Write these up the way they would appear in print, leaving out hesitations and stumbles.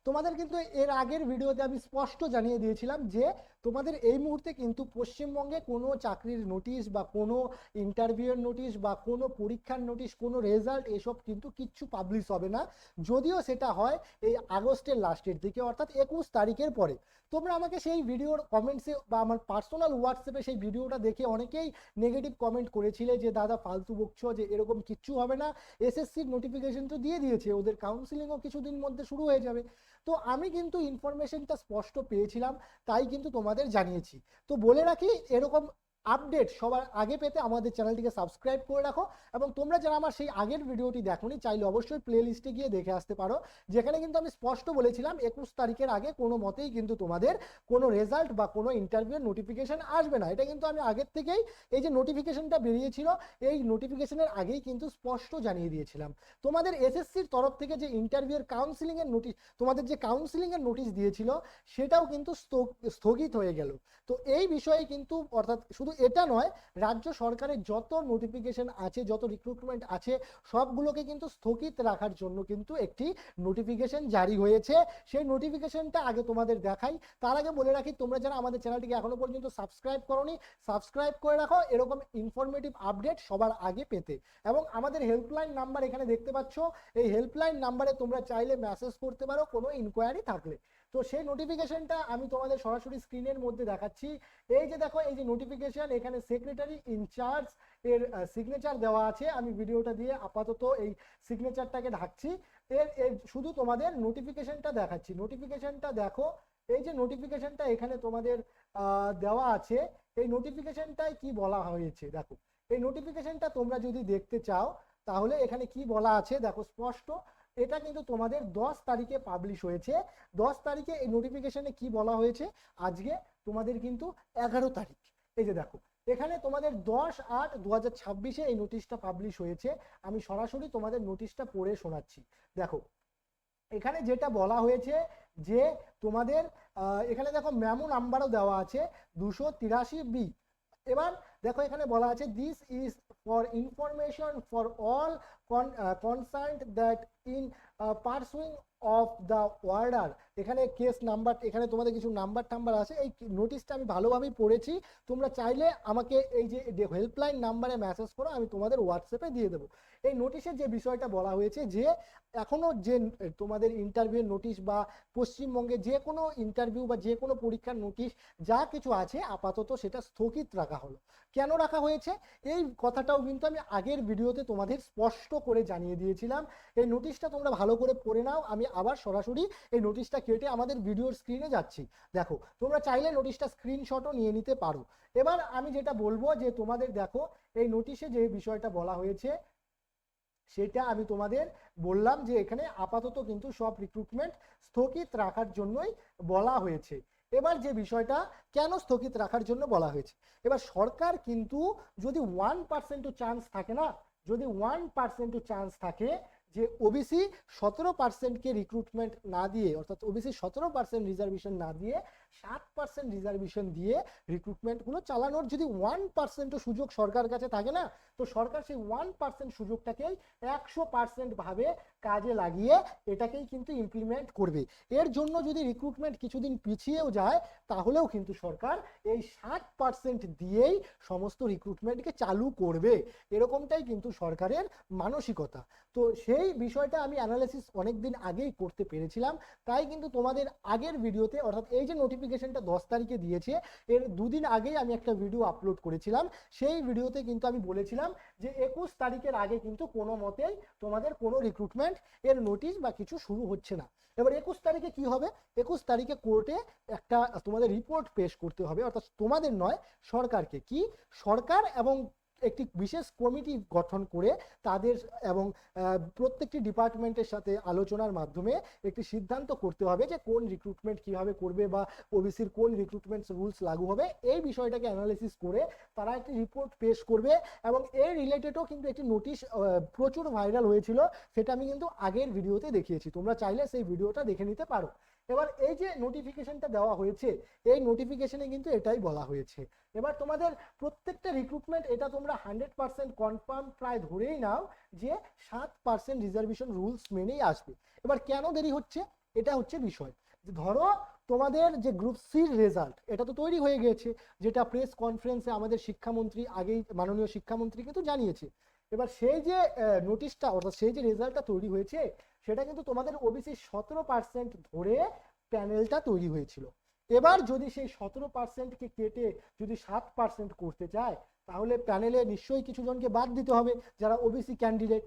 তোমাদের কিন্তু এর আগের ভিডিওতে আমি স্পষ্ট জানিয়ে দিয়েছিলাম যে তোমাদের এই মুহূর্তে কিন্তু পশ্চিমবঙ্গে কোনো চাকরির নোটিশ বা কোনো ইন্টারভিউয়ের নোটিশ বা কোনো পরীক্ষার নোটিশ, কোনো রেজাল্ট, এসব কিন্তু কিচ্ছু পাবলিশ হবে না। যদিও সেটা হয় এই আগস্টের লাস্টের দিকে, অর্থাৎ 21 তারিখের পরে। তোমরা আমাকে সেই ভিডিওর কমেন্টসে বা আমার পার্সোনাল হোয়াটসঅ্যাপে সেই ভিডিওটা দেখে অনেকেই নেগেটিভ কমেন্ট করেছিলে যে দাদা ফালতু বকছো, যে এরকম কিচ্ছু হবে না, এসএসসির নোটিফিকেশন তো দিয়ে দিয়েছে, ওদের কাউন্সিলিংও কিছুদিন মধ্যে শুরু হয়ে যাবে। তো আমি কিন্তু ইনফরমেশনটা স্পষ্ট পেয়েছিলাম, তাই কিন্তু তোমাদের জানিয়েছি। তো বলে রাখি, এরকম আপডেট সবার আগে পেতে আমাদের চ্যানেলটিকে সাবস্ক্রাইব করে রাখো। এবং তোমরা যারা আমার সেই আগের ভিডিওটি দেখোনি, চাইলে অবশ্যই প্লে লিস্টে গিয়ে দেখে আসতে পারো, যেখানে কিন্তু আমি স্পষ্ট বলেছিলাম 21 তারিখের আগে কোনো মতেই কিন্তু তোমাদের কোনো রেজাল্ট বা কোনো ইন্টারভিউর নোটিফিকেশন আসবে না। এটা কিন্তু আমি আগের থেকেই, এই যে নোটিফিকেশনটা বেরিয়েছিল, এই নোটিফিকেশনের আগেই কিন্তু স্পষ্ট জানিয়ে দিয়েছিলাম। তোমাদের এসএসসির তরফ থেকে যে ইন্টারভিউর কাউন্সিলিং এর নোটিশ, তোমাদের যে কাউন্সিলিং এর নোটিশ দিয়েছিল, সেটাও কিন্তু স্থগিত হয়ে গেল। তো এই বিষয়ে কিন্তু, অর্থাৎ শুধু এটা নয়, রাজ্য সরকারের যত নোটিফিকেশন আছে, যত রিক্রুটমেন্ট আছে, সবগুলোকে কিন্তু স্থগিত রাখার জন্য কিন্তু একটি নোটিফিকেশন জারি হয়েছে। সেই নোটিফিকেশনটা আগে তোমাদের দেখাই। তার আগে বলে রাখি, তোমরা যারা আমাদের চ্যানেলটিকে এখনো পর্যন্ত সাবস্ক্রাইব করোনি, সাবস্ক্রাইব করে রাখো এরকম ইনফরমেটিভ আপডেট সবার আগে পেতে। এবং আমাদের হেল্পলাইন নাম্বার এখানে দেখতে পাচ্ছ, এই হেল্পলাইন নাম্বারে তোমরা চাইলে মেসেজ করতে পারো কোনো ইনকোয়ারি থাকলে। তো সেই নোটিফিকেশনটা আমি তোমাদের সরাসরি স্ক্রিনের মধ্যে দেখাচ্ছি। এই যে দেখো, এই যে নোটিফিকেশন, এখানে সেক্রেটারি ইনচার্জ এর সিগনেচার দেওয়া আছে। আমি ভিডিওটা দিয়ে আপাতত এই সিগনেচারটাকে ঢাকছি। এর শুধু তোমাদের নোটিফিকেশনটা দেখাচ্ছি। নোটিফিকেশনটা দেখো, এই যে নোটিফিকেশনটা এখানে তোমাদের দেওয়া আছে, এই নোটিফিকেশনটায় কি বলা হয়েছে দেখো। এই নোটিফিকেশনটা তোমরা যদি দেখতে চাও, তাহলে এখানে কি বলা আছে দেখো স্পষ্ট। এটা কিন্তু তোমাদের 10 তারিখে পাবলিশ হয়েছে। 10 তারিখে এই নোটিফিকেশনে কি বলা হয়েছে, আজকে তোমাদের কিন্তু 11 তারিখ। এই যে দেখো, এখানে তোমাদের 10/8/2026 এই নোটিশটা পাবলিশ হয়েছে। আমি সরাসরি তোমাদের নোটিশটা পড়ে শোনাচ্ছি। দেখো, এখানে যেটা বলা হয়েছে যে তোমাদের এখানে দেখো মেমো নাম্বারও দেওয়া আছে 283B। এবার দেখো, এখানে বলা আছে this is for information for all concerned that in pursuing of the order. এখানে কেস নাম্বার, এখানে তোমাদের কিছু নাম্বার টাম্বার আছে। এই নোটিশটা আমি ভালোভাবেই পড়েছি। তোমরা চাইলে আমাকে এই যে হেল্পলাইন নাম্বারে মেসেজ করো, আমি তোমাদের হোয়াটসঅ্যাপে দিয়ে দেবো। এই নোটিশের যে বিষয়টা বলা হয়েছে যে এখনো যে তোমাদের ইন্টারভিউ নোটিশ বা পশ্চিমবঙ্গে যে কোনো ইন্টারভিউ বা যে কোনো পরীক্ষার নোটিশ যা কিছু আছে, আপাতত সেটা স্থগিত রাখা হলো। কেন রাখা হয়েছে এই কথাটাও কিন্তু আমি আগের ভিডিওতে তোমাদের স্পষ্ট করে জানিয়ে দিয়েছিলাম। এই নোটিশটা তোমরা ভালো করে পড়ে নাও। আমি আবার সরাসরি এই নোটিশটা কেটে আমাদের ভিডিওর স্ক্রিনে যাচ্ছি। দেখো, তোমরা চাইলে নোটিশটা স্ক্রিনশটও নিয়ে নিতে পারো। এবার আমি যেটা বলবো যে তোমাদের দেখো, এই নোটিশে যে বিষয়টা বলা হয়েছে, সেটা আমি তোমাদের বললাম যে এখানে আপাতত কিন্তু সব রিক্রুটমেন্ট স্থগিত রাখার জন্যই বলা হয়েছে। এবার যে বিষয়টা, কেন স্থগিত রাখার জন্য বলা হয়েছে, এবার সরকার কিন্তু যদি 1% চান্স থাকে না, যদি 1% চান্স থাকে যে ওবিসি 17%কে রিক্রুটমেন্ট না দিয়ে, অর্থাৎ ওবিসি 17% রিজার্ভেশন না দিয়ে 7% রিজার্ভেশন দিয়ে রিক্রুটমেন্টগুলো চালানোর যদি 1% সুযোগ সরকার কাছে থাকে না, তো সরকার সেই 1% সুযোগটাকেই 100% ভাবে কাজে লাগিয়ে এটাকেই কিন্তু ইমপ্লিমেন্ট করবে। এর জন্য যদি রিক্রুটমেন্ট কিছুদিন পিছিয়েও যায়, তাহলেও কিন্তু সরকার এই 60% দিয়েই সমস্ত রিক্রুটমেন্টকে চালু করবে। এরকমটাই কিন্তু সরকারের মানসিকতা। তো সেই বিষয়টা আমি অ্যানালাইসিস অনেকদিন আগেই করতে পেরেছিলাম। তাই কিন্তু তোমাদের আগের ভিডিওতে, অর্থাৎ এই যে নোটিফিকেশনটা 10 তারিখে দিয়েছে, এর দুদিন আগেই আমি একটা ভিডিও আপলোড করেছিলাম। সেই ভিডিওতে কিন্তু আমি বলেছিলাম যে 21 তারিখের আগে কিন্তু কোনো মতেই তোমাদের কোনো রিক্রুটমেন্ট এর নোটিশ বা কিছু শুরু হচ্ছে না। এবার 21 তারিখে কি হবে, 21 তারিখে কোর্টে একটা তোমাদের রিপোর্ট পেশ করতে হবে, অর্থাৎ তোমাদের নয়, সরকারকে। কি, সরকার এবং একটি বিশেষ কমিটি গঠন করে তাদের এবং প্রত্যেকটি ডিপার্টমেন্টের সাথে আলোচনার মাধ্যমে একটি সিদ্ধান্ত করতে হবে যে কোন রিক্রুটমেন্ট কিভাবে করবে বা ওবিসির কোন রিক্রুটমেন্ট রুলস লাগু হবে। এই বিষয়টাকে অ্যানালাইসিস করে তারা একটি রিপোর্ট পেশ করবে। এবং এই রিলেটেডও কিন্তু একটি নোটিশ প্রচুর ভাইরাল হয়েছিল, সেটা আমি কিন্তু আগের ভিডিওতে দেখিয়েছি, তোমরা চাইলে সেই ভিডিওটা দেখে নিতে পারো। এবার এই যে নোটিফিকেশনটা দেওয়া হয়েছে, এই নোটিফিকেশনে কিন্তু এটাই বলা হয়েছে। এবার তোমাদের প্রত্যেকটা রিক্রুটমেন্ট, এটা তোমরা 100% কনফার্ম প্রায় ধরেই নাও যে 7% রিজার্ভেশন রুলস মেনেই আসবে। এবার কেন দেরি হচ্ছে, এটা হচ্ছে বিষয়। যে ধরো তোমাদের যে গ্রুপ সির রেজাল্ট এটা তো তৈরি হয়ে গিয়েছে, যেটা প্রেস কনফারেন্সে আমাদের শিক্ষামন্ত্রী আগেই, মাননীয় শিক্ষামন্ত্রী কিন্তু জানিয়েছে। এবার সেই যে নোটিশটা অর্থাৎ সেই যে রেজাল্টটা তৈরি হয়েছে সেটা কিন্তু তোমাদের ওবিসি 17% ধরে প্যানেলটা তৈরি হয়েছিল। এবার যদি সেই 17%কে কেটে যদি 7% করতে চায় তাহলে প্যানেলে নিশ্চয়ই কিছু জনকে বাদ দিতে হবে যারা ওবিসি ক্যান্ডিডেট।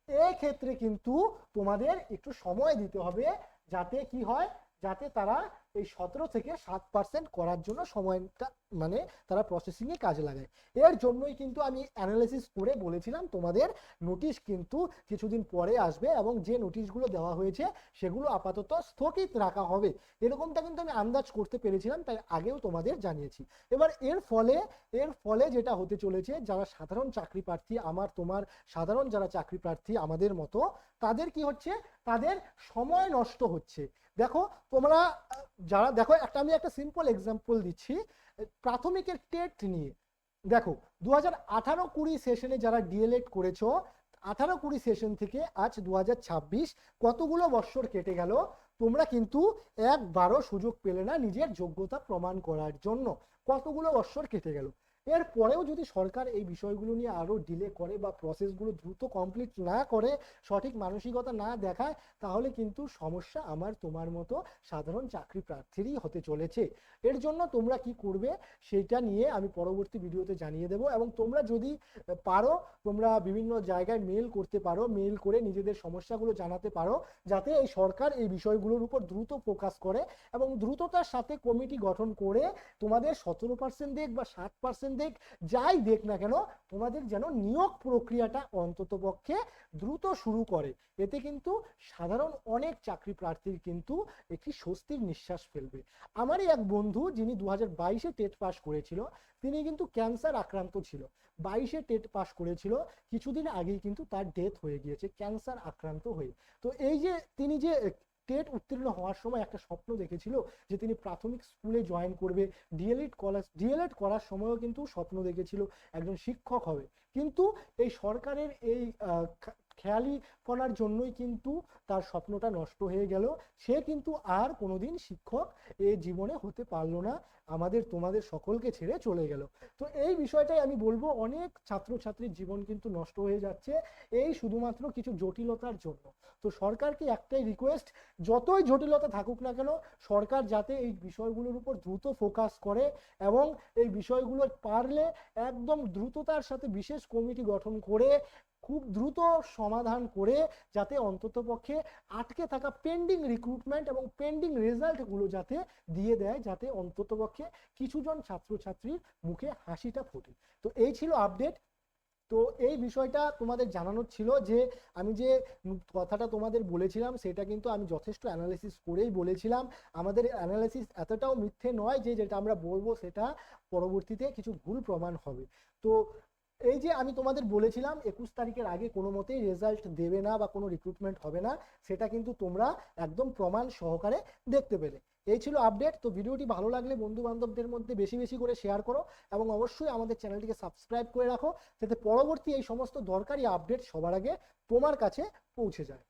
এই ক্ষেত্রে কিন্তু তোমাদের একটু সময় দিতে হবে, যাতে কি হয়, যাতে তারা এই 17 থেকে 7% করার জন্য সময়টা মানে তারা প্রসেসিংয়ে কাজে লাগায়। এর জন্যই কিন্তু আমি অ্যানালাইসিস করে বলেছিলাম তোমাদের নোটিশ কিন্তু কিছুদিন পরে আসবে এবং যে নোটিশগুলো দেওয়া হয়েছে সেগুলো আপাতত স্থগিত রাখা হবে, এরকমটা কিন্তু আমি আন্দাজ করতে পেরেছিলাম, তাই আগেও তোমাদের জানিয়েছি। এবার এর ফলে যেটা হতে চলেছে, যারা সাধারণ চাকরি প্রার্থী, আমার তোমার সাধারণ যারা চাকরি প্রার্থী আমাদের মতো, তাদের কি হচ্ছে, তাদের সময় নষ্ট হচ্ছে। দেখো তোমরা যারা, দেখো আমি একটা সিম্পল এক্সাম্পল দিচ্ছি প্রাথমিকের টেট নিয়ে। দেখো 2018-20 সেশনে যারা ডিএলএড করেছো, 18-20 সেশন থেকে আজ 2026 কতগুলো বৎসর কেটে গেল, তোমরা কিন্তু একবারও সুযোগ পেলে না নিজের যোগ্যতা প্রমাণ করার জন্য। কতগুলো বৎসর কেটে গেল। এরপরেও যদি সরকার এই বিষয়গুলো নিয়ে আরো ডিলে করে বা প্রসেসগুলো দ্রুত কমপ্লিট না করে, সঠিক মানসিকতা না দেখায়, তাহলে কিন্তু সমস্যা আমার তোমার মতো সাধারণ চাকরি প্রার্থীরই হতে চলেছে। এর জন্য তোমরা কি করবে সেটা নিয়ে আমি পরবর্তী ভিডিওতে জানিয়ে দেব, এবং তোমরা যদি পারো তোমরা বিভিন্ন জায়গায় মেল করতে পারো, মেল করে নিজেদের সমস্যাগুলো জানাতে পারো, যাতে এই সরকার এই বিষয়গুলোর উপর দ্রুত ফোকাস করে এবং দ্রুততার সাথে কমিটি গঠন করে তোমাদের 17% দেখ বা 7% দেখ, যাই দেখ না কেন, তোমাদের যেন নিয়োগ প্রক্রিয়াটা অন্ততপক্ষে দ্রুত শুরু করে। এতে কিন্তু সাধারণ অনেক চাকরি প্রার্থীর কিন্তু একটি স্বস্তির নিঃশ্বাস ফেলবে। আমারই এক বন্ধু যিনি 2022-এ টেট পাস করেছিল, তিনি কিন্তু ক্যান্সার আক্রান্ত ছিল। 22-এ টেট পাস করেছিল, কিছুদিন আগেই কিন্তু তার ডেথ হয়ে গিয়েছে ক্যান্সার আক্রান্ত হয়ে। তো এই যে তিনি যে টেট উত্তীর্ণ হওয়ার সময় একটা স্বপ্ন দেখেছিল যে তিনি প্রাথমিক স্কুলে জয়েন করবে, ডিএলএড করার সময়ও কিন্তু স্বপ্ন দেখেছিল একজন শিক্ষক হবে, কিন্তু এই সরকারের এই খেয়ালিপনার জন্যই কিন্তু তার স্বপ্নটা নষ্ট হয়ে গেল। সে কিন্তু আর কোনোদিন শিক্ষক এই জীবনে হতে পারলো না, আমাদের তোমাদের সকলকে ছেড়ে চলে গেল। তো এই বিষয়টাই আমি বলবো, অনেক ছাত্রছাত্রীর জীবন কিন্তু নষ্ট হয়ে যাচ্ছে এই শুধুমাত্র কিছু জটিলতার জন্য। তো সরকারকে একটাই রিকোয়েস্ট, যতই জটিলতা থাকুক না কেন, সরকার যাতে এই বিষয়গুলোর উপর দ্রুত ফোকাস করে এবং এই বিষয়গুলো পারলে একদম দ্রুততার সাথে বিশেষ কমিটি গঠন করে খুব দ্রুত সমাধান করে, যাতে অন্ততপক্ষে আটকে থাকা পেন্ডিং রিক্রুটমেন্ট এবং পেন্ডিং রেজাল্টগুলো যাতে দিয়ে দেয়, যাতে অন্ততপক্ষে কিছুজন ছাত্রছাত্রীর মুখে হাসিটা ফোটে। তো এই ছিল আপডেট। তো এই বিষয়টা তোমাদের জানানোর ছিল যে আমি যে কথাটা তোমাদের বলেছিলাম সেটা কিন্তু আমি যথেষ্ট অ্যানালাইসিস করেই বলেছিলাম। আমাদের অ্যানালাইসিস এতটাও মিথ্যে নয় যে যেটা আমরা বলবো সেটা পরবর্তীতে কিছু ভুল প্রমাণ হবে। তো এই যে আমি তোমাদের বলেছিলাম 21 তারিখের আগে কোনো মতেই রেজাল্ট দেবে না বা কোনো রিক্রুটমেন্ট হবে না, সেটা কিন্তু তোমরা একদম প্রমাণ সহকারে দেখতে পেলে। এই ছিল আপডেট। তো ভিডিওটি ভালো লাগলে বন্ধু বান্ধবদের মধ্যে বেশি বেশি করে শেয়ার করো এবং অবশ্যই আমাদের চ্যানেলটিকে সাবস্ক্রাইব করে রাখো, যাতে পরবর্তী এই সমস্ত দরকারি আপডেট সবার আগে তোমার কাছে পৌঁছে যায়।